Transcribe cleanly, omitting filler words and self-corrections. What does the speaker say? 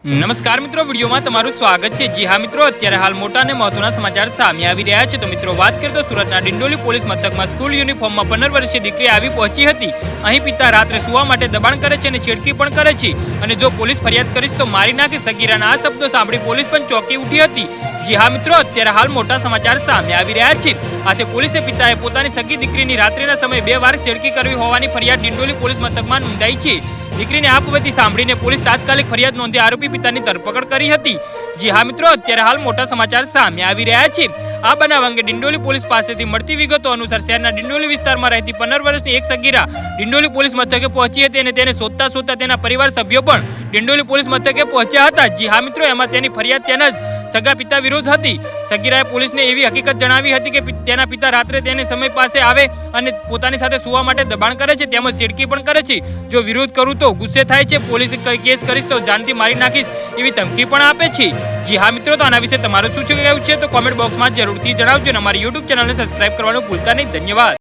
નમસ્કાર મિત્રો, વિડીયોમાં તમારું સ્વાગત છે। જી હા મિત્રો, અત્યારે હાલ મોટા અને મહત્વના સમાચાર સામે આવી રહ્યા છે। તો મિત્રો વાત કરીએ તો સુરતના ડિંડોલી પોલીસ મથકમાં સ્કૂલ યુનિફોર્મમાં 15 વર્ષીય દીકરી આવી પહોંચી હતી। અહીં પિતા રાત્રે સુવા માટે દબાણ કરે છે અને છેડતી પણ કરે છે અને જો પોલીસ ફરિયાદ કરીશ તો મારી નાખી સગીરાના આ શબ્દો સાંભળી પોલીસ પણ ચોંકી ઉઠી હતી। જી હા મિત્રો, અત્યારે હાલ મોટા સમાચાર સામે આવી રહ્યા છે। આથી પોલીસે પિતાએ પોતાની સગી દીકરીની રાત્રિના સમયે 2 વાર છેડતી કરવી હોવાની ફરિયાદ ડિંડોલી પોલીસ મથકમાં નોંધાઈ છે। દીકરીને આપવીતી સાંભળીને પોલીસ તાત્કાલિક ફરિયાદ નોંધી આરોપી પિતાની ધરપકડ કરી હતી। જી હા મિત્રો, અત્યારે હાલ મોટા સમાચાર સામે આવી રહ્યા છે। આ બનાવ અંગે ડિંડોલી પોલીસ પાસેથી મળતી વિગતો અનુસાર શહેરના ડિંડોલી વિસ્તારમાં રહેતી 15 વર્ષની એક સગીરા ડિંડોલી પોલીસ મથકે પહોંચી હતી અને તેને શોધતા તેના પરિવાર સભ્યો પણ ડિંડોલી પોલીસ મથકે પહોંચ્યા હતા। જી હા મિત્રો, એમાં તેની ફરિયાદ તેના સગા પિતા વિરુદ્ધ હતી। સગીરાએ પોલીસને એવી હકીકત જણાવી હતી કે તેના પિતા રાત્રે તેને સમય પાસે આવે અને પોતાની સાથે સુવા માટે દબાણ કરે છે, તેમજ છેડકી પણ કરે છે। જો વિરોધ કરું તો ગુસ્સે થાય છે, પોલીસ કેસ કરીશ તો જાનથી મારી નાખીશ એવી ધમકી પણ આપે છે। જી હા મિત્રો, તો આના વિશે તમારું શું કહેવું છે તો કોમેન્ટ બોક્સમાં જરૂરથી જણાવજો અને અમારી યુટ્યુબ ચેનલને સબસ્ક્રાઇબ કરવાનું ભૂલતા નહીં। ધન્યવાદ।